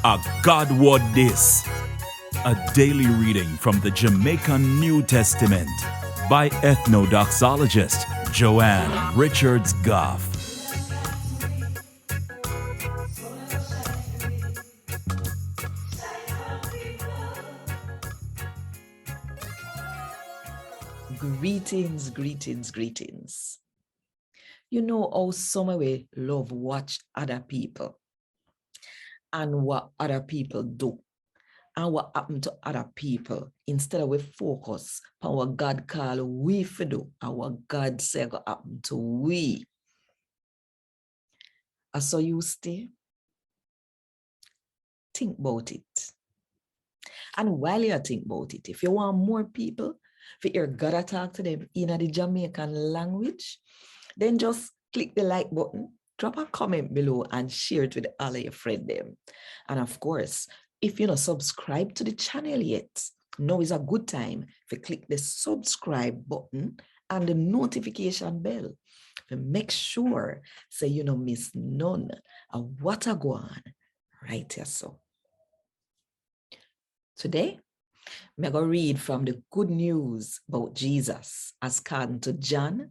A God Word This, a daily reading from the Jamaican New Testament by Ethnodoxologist Joanne Richards Goffe. Greetings, greetings, greetings. You know how some of we love watch other people and what other people do and what happen to other people instead of we focus on what God call we to do and what God said go happen to we. And so you stay, think about it. And while you think about it, if you want more people to hear God talk to them in the Jamaican language, then just click the like button, drop a comment below and share it with all of your friends them. And of course, if you're not subscribed to the channel yet, now is a good time to click the subscribe button and the notification bell to make sure so you don't miss none of what I go on right here. So today, I'm going to read from the good news about Jesus as according to John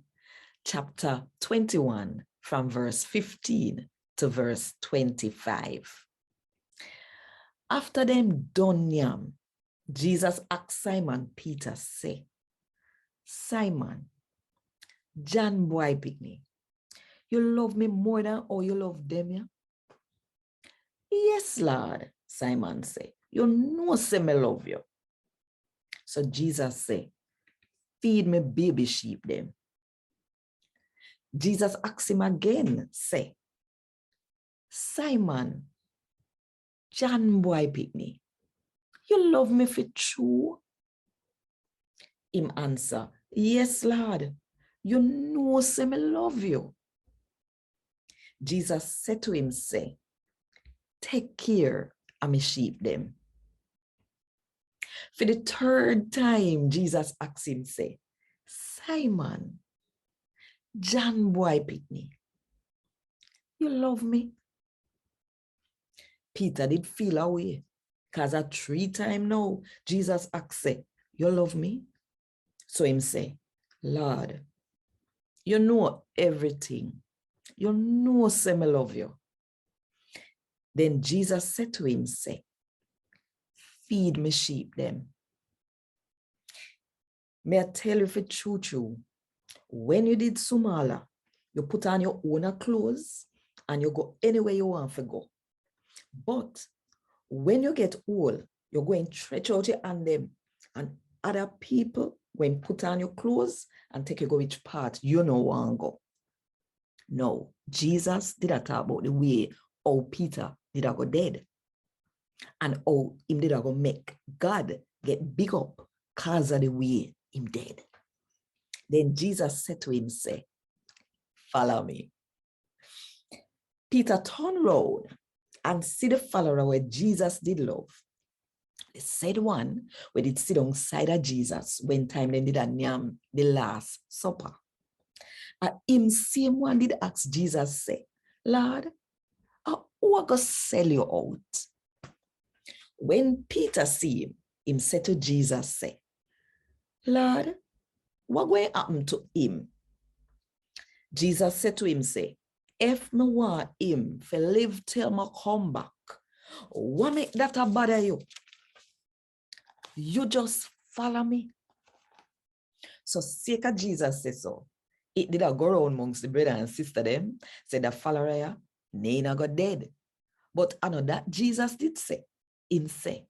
chapter 21 from verse 15 to verse 25. After them done yam, Jesus asked Simon Peter, say, Simon, John boy picnic, you love me more than how you love them, yeah? Yes, Lord, Simon say, you know say me love you. So Jesus say, feed me baby sheep them. Jesus asked him again, say, Simon, John boy picnic, you love me for true? Him answer, yes, Lord, you know say me love you. Jesus said to him, say, take care of me sheep them. For the third time, Jesus asked him, say, Simon, John boy picnic, you love me? Peter did feel away, because at 3 times now, Jesus asked, say, you love me? So him say, Lord, you know everything. You know say me love you. Then Jesus said to him, say, feed me sheep them. May I tell you for true, when you did sumala, you put on your own clothes and you go anywhere you want to go. But when you get old, you're going to stretch out your hand them and other people when put on your clothes and take you go which part you know want to go. No, Jesus did not talk about the way how Peter did I go dead and how him did I go make God get big up because of the way him dead. Then Jesus said to him, say, follow me. Peter turned round and see the follower where Jesus did love. The said one where did sit on side of Jesus when time they did a yam the last supper. And him same one did ask Jesus, say, Lord, who are going to sell you out? When Peter see him said to Jesus, say, Lord, what going to happen to him? Jesus said to him, say, if me want him to live till me come back, what make that a bother you? You just follow me. So Seeker Jesus says so. It did a go around amongst the brother and sister them, said the follower, they not got dead. But I know that Jesus did say, him say,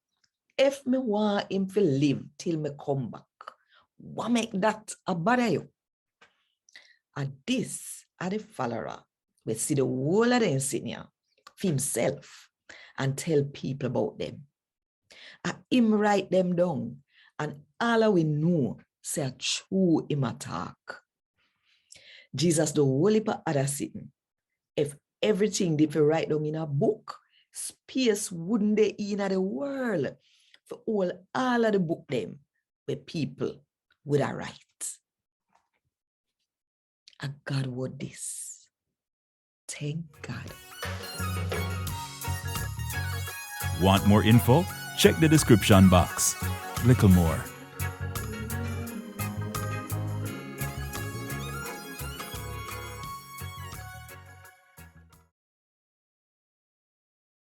if me want him to live till me come back, what make that a bother you? And this are the follower we see the whole of them sitting here for himself and tell people about them. And him write them down and all we know say true him attack. Jesus the whole heap of other sitting. If everything they write down in a book, space wouldn't they in the world for all of the book them where people would have write. And God word this. Thank God. Want more info? Check the description box. Little more.